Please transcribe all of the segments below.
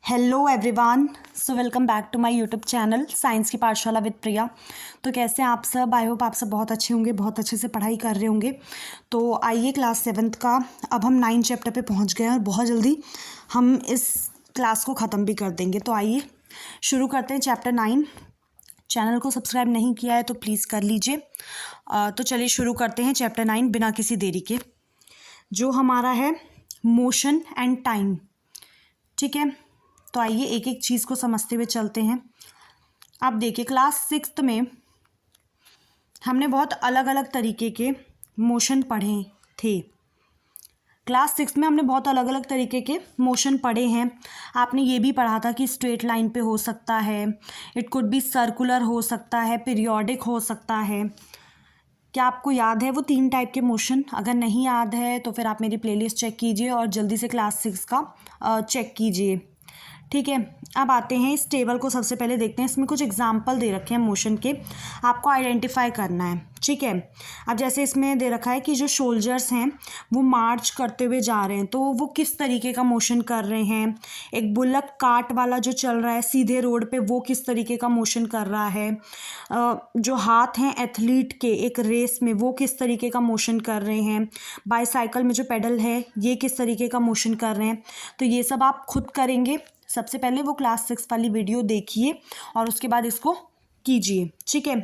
Hello everyone, so welcome back to my YouTube channel science की पाठशाला with प्रिया। तो कैसे हैं आप सब? आई होप आप सब बहुत अच्छे होंगे, बहुत अच्छे से पढ़ाई कर रहे होंगे। तो आइए क्लास 7th का अब हम 9 चैप्टर पे पहुंच गए हैं और बहुत जल्दी हम इस क्लास को ख़त्म भी कर देंगे। तो आइए शुरू करते हैं चैप्टर 9। चैनल को सब्सक्राइब नहीं किया है तो प्लीज़ कर लीजिए। तो चलिए शुरू करते हैं चैप्टर 9 बिना किसी देरी के, जो हमारा है मोशन एंड टाइम। ठीक है, तो आइए एक एक चीज़ को समझते हुए चलते हैं। आप देखिए क्लास 6th में हमने बहुत अलग अलग तरीके के मोशन पढ़े थे। क्लास 6 में हमने बहुत अलग अलग तरीके के मोशन पढ़े हैं। आपने ये भी पढ़ा था कि स्ट्रेट लाइन पे हो सकता है, इट कुड बी सर्कुलर हो सकता है, पीरियोडिक हो सकता है। क्या आपको याद है वो 3 टाइप के मोशन? अगर नहीं याद है तो फिर आप मेरी प्लेलिस्ट चेक कीजिए और जल्दी से क्लास 6 का चेक कीजिए। ठीक है, अब आते हैं इस टेबल को सबसे पहले देखते हैं। इसमें कुछ एग्जाम्पल दे रखे हैं मोशन के, आपको आइडेंटिफाई करना है। ठीक है, अब जैसे इसमें दे रखा है कि जो सोल्जर्स हैं वो मार्च करते हुए जा रहे हैं, तो वो किस तरीके का मोशन कर रहे हैं। एक बुलक कार्ट वाला जो चल रहा है सीधे रोड पे, वो किस तरीके का मोशन कर रहा है। जो हाथ हैं एथलीट के एक रेस में, वो किस तरीके का मोशन कर रहे हैं। बाईसाइकिल में जो पेडल है ये किस तरीके का मोशन कर रहे हैं। तो ये सब आप खुद करेंगे। सबसे पहले वो क्लास 6 वाली वीडियो देखिए और उसके बाद इसको कीजिए। ठीक है,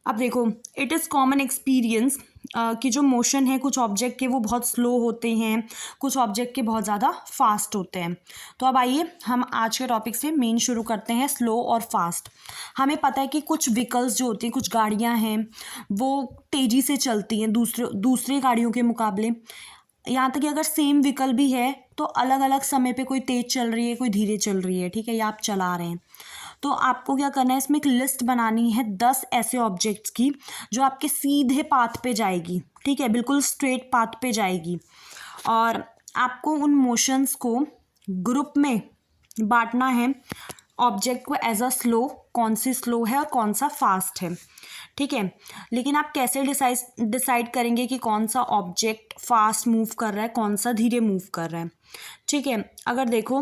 अब देखो, इट इज़ कॉमन एक्सपीरियंस कि जो मोशन है कुछ ऑब्जेक्ट के वो बहुत स्लो होते हैं, कुछ ऑब्जेक्ट के बहुत ज़्यादा फास्ट होते हैं। तो अब आइए हम आज के टॉपिक से मेन शुरू करते हैं, स्लो और फास्ट। हमें पता है कि कुछ व्हीकल्स जो होती हैं, कुछ गाड़ियाँ हैं वो तेज़ी से चलती हैं दूसरे गाड़ियों के मुकाबले। यहाँ तक कि अगर सेम व्हीकल भी है तो अलग अलग समय पे कोई तेज़ चल रही है, कोई धीरे चल रही है। ठीक है, या आप चला रहे हैं। तो आपको क्या करना है, इसमें एक लिस्ट बनानी है 10 ऐसे ऑब्जेक्ट्स की जो आपके सीधे पाथ पे जाएगी। ठीक है, बिल्कुल स्ट्रेट पाथ पे जाएगी। और आपको उन मोशंस को ग्रुप में बांटना है। ऑब्जेक्ट को एज अ स्लो, कौन सी स्लो है और कौन सा फास्ट है। ठीक है, लेकिन आप कैसे डिसाइड करेंगे कि कौन सा ऑब्जेक्ट फास्ट मूव कर रहा है, कौन सा धीरे मूव कर रहा है। ठीक है, अगर देखो,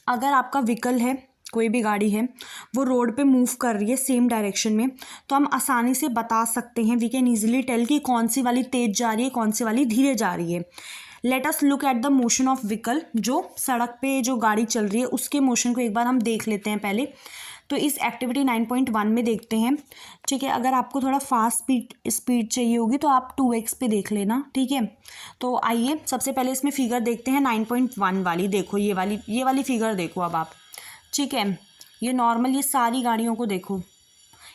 अगर आपका व्हीकल है, कोई भी गाड़ी है, वो रोड पे मूव कर रही है सेम डायरेक्शन में, तो हम आसानी से बता सकते हैं, वी कैन ईजिली टेल कि कौन सी वाली तेज़ जा रही है, कौन सी वाली धीरे जा रही है। Let us look at the motion of vehicle. जो सड़क पे जो गाड़ी चल रही है उसके मोशन को एक बार हम देख लेते हैं पहले। तो इस एक्टिविटी 9.1 में देखते हैं। ठीक है, अगर आपको थोड़ा फास्ट स्पीड चाहिए होगी तो आप 2x पे देख लेना। ठीक है, तो आइए सबसे पहले इसमें फिगर देखते हैं 9.1 वाली। देखो ये वाली फिगर देखो अब आप। ठीक है, ये नॉर्मल, ये सारी गाड़ियों को देखो।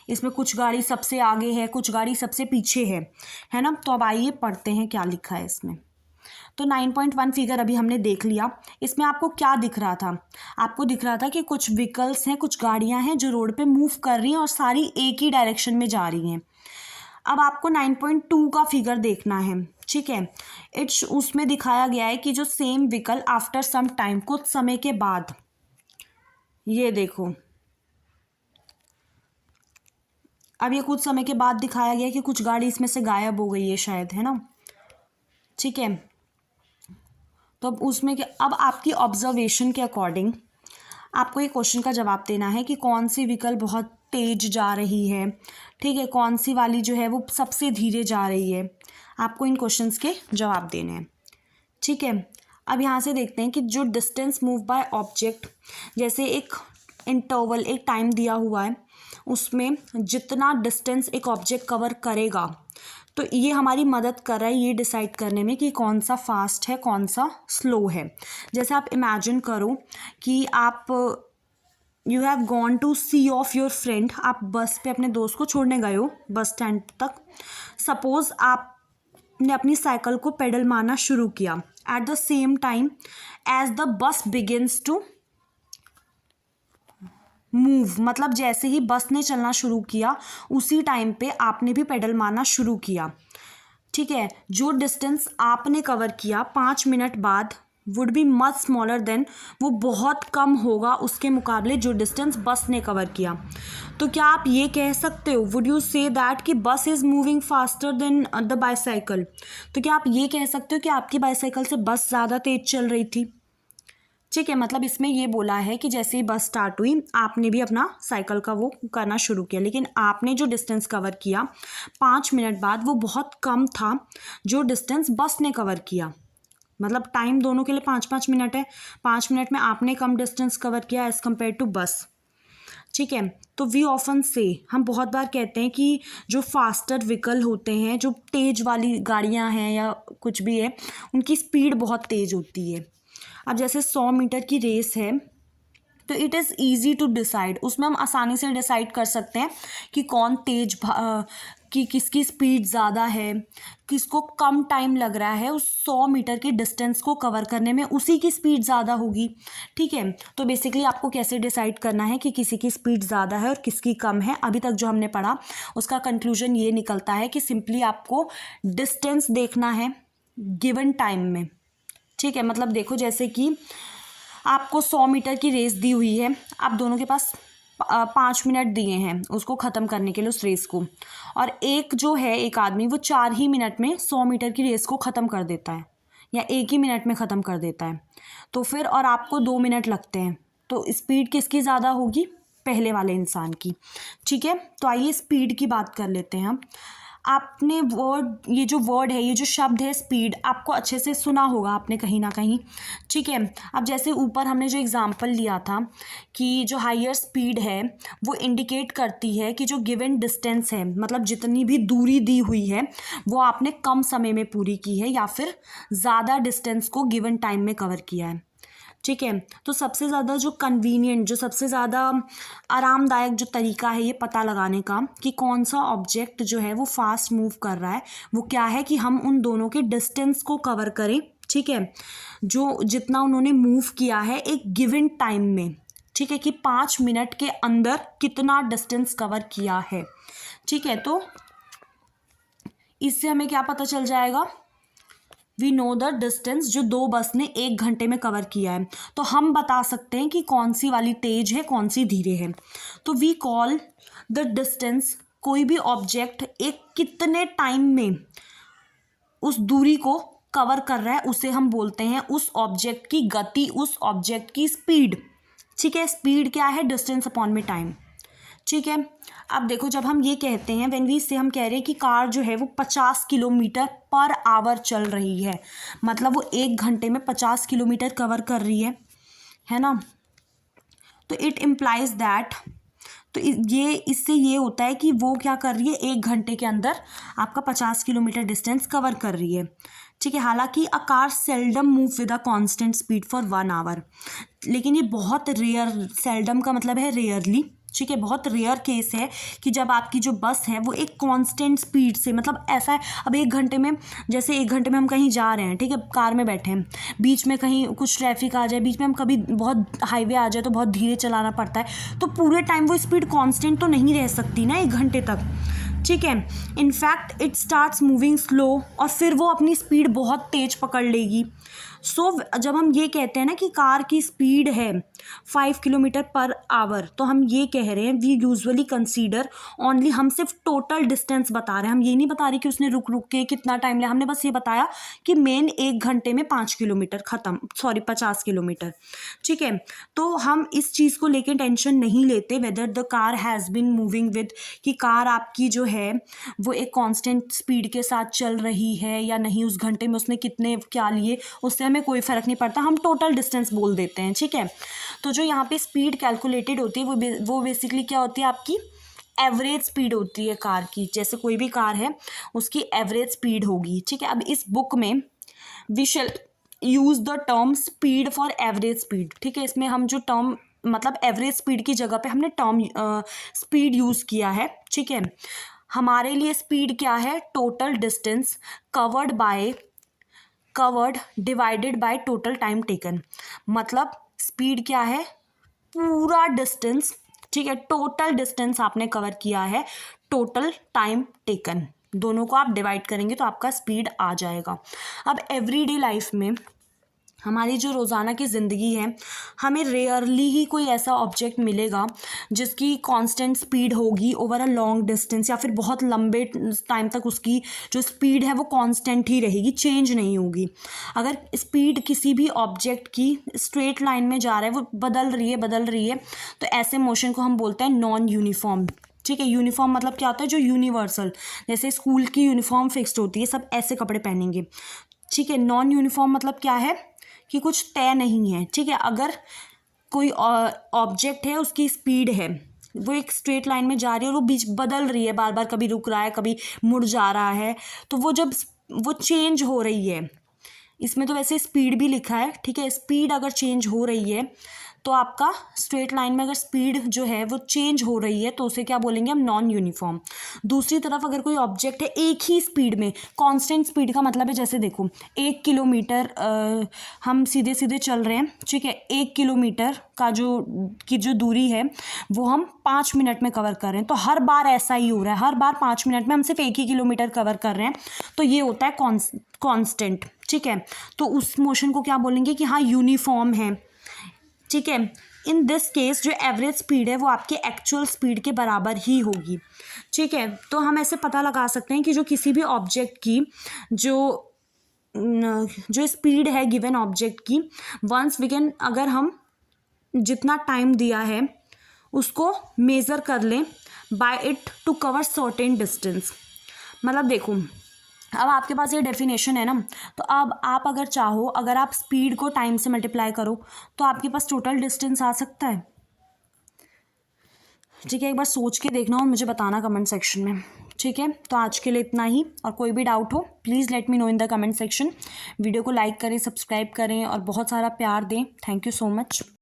इसमें कुछ गाड़ी सबसे आगे है, कुछ गाड़ी सबसे पीछे है ना। तो अब आइए पढ़ते हैं क्या लिखा है इसमें। तो 9.1 फिगर अभी हमने देख लिया। इसमें आपको क्या दिख रहा था? आपको दिख रहा था कि कुछ व्हीकल्स हैं, कुछ गाड़ियां हैं जो रोड पे मूव कर रही हैं और सारी एक ही डायरेक्शन में जा रही हैं। अब आपको 9.2 का फिगर देखना है। ठीक है, उसमें दिखाया गया है कि जो same vehicle after some time, कुछ समय के बाद, ये देखो, अब ये कुछ समय के बाद दिखाया गया कि कुछ गाड़ी इसमें से गायब हो गई है शायद, है ना। ठीक है, तो अब उसमें क्या, अब आपकी ऑब्जर्वेशन के अकॉर्डिंग आपको ये क्वेश्चन का जवाब देना है कि कौन सी व्हीकल बहुत तेज जा रही है। ठीक है, कौन सी वाली जो है वो सबसे धीरे जा रही है। आपको इन क्वेश्चंस के जवाब देने हैं। ठीक है, अब यहाँ से देखते हैं कि जो डिस्टेंस मूव बाय ऑब्जेक्ट, जैसे एक इंटरवल, एक टाइम दिया हुआ है, उसमें जितना डिस्टेंस एक ऑब्जेक्ट कवर करेगा, तो ये हमारी मदद कर रहा है ये डिसाइड करने में कि कौन सा फास्ट है, कौन सा स्लो है। जैसे आप इमेजिन करो कि आप you have gone to see off your friend. आप बस पे अपने दोस्त को छोड़ने गए हो बस स्टैंड तक। सपोज आपने अपनी साइकिल को पेडल मारना शुरू किया at the same time as the bus begins to move, मतलब जैसे ही बस ने चलना शुरू किया उसी टाइम पे आपने भी पेडल मारना शुरू किया। ठीक है, जो डिस्टेंस आपने कवर किया 5 मिनट बाद would be much smaller than, वो बहुत कम होगा उसके मुकाबले जो डिस्टेंस बस ने कवर किया। तो क्या आप ये कह सकते हो, वुड यू से दैट कि बस is moving faster than the bicycle? तो क्या आप ये कह सकते हो कि आपकी बाईसाइकिल से बस ज़्यादा तेज चल रही थी? ठीक है, मतलब इसमें ये बोला है कि जैसे ही बस स्टार्ट हुई आपने भी अपना साइकिल का वो करना शुरू किया, लेकिन आपने जो डिस्टेंस कवर किया 5 मिनट बाद वो बहुत कम था जो डिस्टेंस बस ने कवर किया। मतलब टाइम दोनों के लिए 5-5 मिनट है, 5 मिनट में आपने कम डिस्टेंस कवर किया एज़ कम्पेयर टू बस। ठीक है, तो वी ऑफन से, हम बहुत बार कहते हैं कि जो फास्टर व्हीकल होते हैं, जो तेज़ वाली गाड़ियां हैं या कुछ भी है, उनकी स्पीड बहुत तेज़ होती है। अब जैसे 100 मीटर की रेस है तो it is easy to decide, उसमें हम आसानी से डिसाइड कर सकते हैं कि कौन तेज कि किसकी स्पीड ज़्यादा है, किसको कम टाइम लग रहा है उस 100 मीटर की डिस्टेंस को कवर करने में, उसी की स्पीड ज़्यादा होगी। ठीक है, तो बेसिकली आपको कैसे डिसाइड करना है कि किसी की स्पीड ज़्यादा है और किसकी कम है, अभी तक जो हमने पढ़ा उसका कंक्लूजन ये निकलता है कि सिंपली आपको डिस्टेंस देखना है गिवन टाइम में। ठीक है, मतलब देखो जैसे कि आपको 100 मीटर की रेस दी हुई है, आप दोनों के पास 5 मिनट दिए हैं उसको ख़त्म करने के लिए उस रेस को, और एक जो है एक आदमी वो 4 ही मिनट में 100 मीटर की रेस को ख़त्म कर देता है या 1 ही मिनट में ख़त्म कर देता है। तो फिर और आपको 2 मिनट लगते हैं, तो स्पीड किसकी ज़्यादा होगी? पहले वाले इंसान की। ठीक है, तो आइए स्पीड की बात कर लेते हैं हम। आपने ये जो वर्ड है, ये जो शब्द है स्पीड, आपको अच्छे से सुना होगा आपने कहीं ना कहीं। ठीक है, अब जैसे ऊपर हमने जो एग्जांपल लिया था कि जो हायर स्पीड है वो इंडिकेट करती है कि जो गिवन डिस्टेंस है, मतलब जितनी भी दूरी दी हुई है वो आपने कम समय में पूरी की है या फिर ज़्यादा डिस्टेंस को गिवन टाइम में कवर किया है। ठीक है, तो सबसे ज़्यादा जो कन्वीनियंट, जो सबसे ज़्यादा आरामदायक जो तरीका है ये पता लगाने का कि कौन सा ऑब्जेक्ट जो है वो फास्ट मूव कर रहा है, वो क्या है कि हम उन दोनों के डिस्टेंस को कवर करें। ठीक है, जो जितना उन्होंने मूव किया है एक गिवन टाइम में। ठीक है, कि 5 मिनट के अंदर कितना डिस्टेंस कवर किया है। ठीक है, तो इससे हमें क्या पता चल जाएगा? वी नो द डिस्टेंस जो 2 बस ने 1 घंटे में कवर किया है, तो हम बता सकते हैं कि कौन सी वाली तेज है कौन सी धीरे है। तो वी कॉल द डिस्टेंस, कोई भी ऑब्जेक्ट एक कितने टाइम में उस दूरी को कवर कर रहा है उसे हम बोलते हैं उस ऑब्जेक्ट की गति, उस ऑब्जेक्ट की स्पीड। ठीक है, स्पीड क्या है? डिस्टेंस अपॉन में टाइम। ठीक है, अब देखो जब हम ये कहते हैं व्हेन वी से, हम कह रहे हैं कि कार जो है वो 50 किलोमीटर पर आवर चल रही है, मतलब वो 1 घंटे में 50 किलोमीटर कवर कर रही है ना। तो इट इम्प्लाइज दैट, तो ये इससे ये होता है कि वो क्या कर रही है 1 घंटे के अंदर आपका 50 किलोमीटर डिस्टेंस कवर कर रही है। ठीक है, हालांकि a car seldom move with a constant speed for 1 hour, लेकिन ये बहुत रेयर, सेल्डम का मतलब है रेयरली। ठीक है, बहुत रेयर केस है कि जब आपकी जो बस है वो एक कांस्टेंट स्पीड से, मतलब ऐसा है अब 1 घंटे में, जैसे 1 घंटे में हम कहीं जा रहे हैं, ठीक है, कार में बैठे हैं, बीच में कहीं कुछ ट्रैफिक आ जाए, बीच में हम कभी बहुत हाईवे आ जाए तो बहुत धीरे चलाना पड़ता है, तो पूरे टाइम वो स्पीड कांस्टेंट तो नहीं रह सकती ना 1 घंटे तक। ठीक है, in fact it starts moving slow, और फिर वो अपनी स्पीड बहुत तेज पकड़ लेगी। जब हम ये कहते हैं ना कि कार की स्पीड है 5 किलोमीटर पर आवर, तो हम ये कह रहे हैं वी यूजुअली कंसीडर ओनली, हम सिर्फ टोटल डिस्टेंस बता रहे हैं, हम ये नहीं बता रहे कि उसने रुक रुक के कितना टाइम लिया, हमने बस ये बताया कि मेन 1 घंटे में 5 किलोमीटर खत्म, 50 किलोमीटर। ठीक है, तो हम इस चीज़ को लेके टेंशन नहीं लेते whether the car has been moving with, कि कार आपकी जो है वो एक कांस्टेंट स्पीड के साथ चल रही है या नहीं, उस घंटे में उसने कितने क्या लिए, उससे हमें कोई फ़र्क नहीं पड़ता, हम टोटल डिस्टेंस बोल देते हैं। ठीक है, तो जो यहाँ पे स्पीड कैलकुलेटेड होती है वो बेसिकली क्या होती है, आपकी एवरेज स्पीड होती है कार की, जैसे कोई भी कार है उसकी एवरेज स्पीड होगी। ठीक है, अब इस बुक में we shall use the term speed for average speed. ठीक है, इसमें हम जो टर्म, मतलब एवरेज स्पीड की जगह पे हमने टर्म स्पीड यूज़ किया है। ठीक है, हमारे लिए स्पीड क्या है? Total distance covered divided by total time taken, मतलब स्पीड क्या है? पूरा डिस्टेंस। ठीक है, टोटल डिस्टेंस आपने कवर किया है, टोटल टाइम टेकन, दोनों को आप डिवाइड करेंगे तो आपका स्पीड आ जाएगा। अब एवरीडे लाइफ में हमारी जो रोज़ाना की ज़िंदगी है, हमें रेयरली ही कोई ऐसा ऑब्जेक्ट मिलेगा जिसकी कांस्टेंट स्पीड होगी ओवर अ लॉन्ग डिस्टेंस, या फिर बहुत लंबे टाइम तक उसकी जो स्पीड है वो कांस्टेंट ही रहेगी, चेंज नहीं होगी। अगर स्पीड किसी भी ऑब्जेक्ट की स्ट्रेट लाइन में जा रहा है, वो बदल रही है, तो ऐसे मोशन को हम बोलते हैं नॉन यूनिफॉर्म। ठीक है, यूनिफॉर्म मतलब क्या होता है, जो यूनिवर्सल, जैसे स्कूल की यूनिफॉर्म फिक्स्ड होती है, सब ऐसे कपड़े पहनेंगे। ठीक है, नॉन यूनिफॉर्म मतलब क्या है कि कुछ तय नहीं है। ठीक है, अगर कोई ऑब्जेक्ट है, उसकी स्पीड है, वो एक स्ट्रेट लाइन में जा रही है और वो बीच बदल रही है, बार बार कभी रुक रहा है, कभी मुड़ जा रहा है, तो वो जब वो चेंज हो रही है, इसमें तो वैसे स्पीड भी लिखा है। ठीक है, स्पीड अगर चेंज हो रही है तो आपका स्ट्रेट लाइन में अगर स्पीड जो है वो चेंज हो रही है तो उसे क्या बोलेंगे हम, नॉन यूनिफॉर्म। दूसरी तरफ अगर कोई ऑब्जेक्ट है एक ही स्पीड में, कांस्टेंट स्पीड का मतलब है, जैसे देखो 1 किलोमीटर हम सीधे सीधे चल रहे हैं। ठीक है, 1 किलोमीटर का जो दूरी है वो हम 5 मिनट में कवर कर रहे हैं, तो हर बार ऐसा ही हो रहा है, हर बार 5 मिनट में हम सिर्फ 1 ही किलोमीटर कवर कर रहे हैं, तो ये होता है कांस्टेंट। ठीक है, तो उस मोशन को क्या बोलेंगे कि हाँ यूनिफॉर्म है। ठीक है, इन दिस केस जो एवरेज स्पीड है वो आपके एक्चुअल स्पीड के बराबर ही होगी। ठीक है, तो हम ऐसे पता लगा सकते हैं कि जो किसी भी ऑब्जेक्ट की जो स्पीड है गिवन ऑब्जेक्ट की, वंस वी कैन, अगर हम जितना टाइम दिया है उसको मेज़र कर लें by it to cover certain distance. मतलब देखो, अब आपके पास ये डेफिनेशन है ना, तो अब आप अगर चाहो, अगर आप स्पीड को टाइम से मल्टीप्लाई करो तो आपके पास टोटल डिस्टेंस आ सकता है। ठीक है, एक बार सोच के देखना और मुझे बताना कमेंट सेक्शन में। ठीक है, तो आज के लिए इतना ही, और कोई भी डाउट हो please let me know in the comment section. Video को लाइक करें, सब्सक्राइब करें और बहुत सारा प्यार दें। Thank you so much.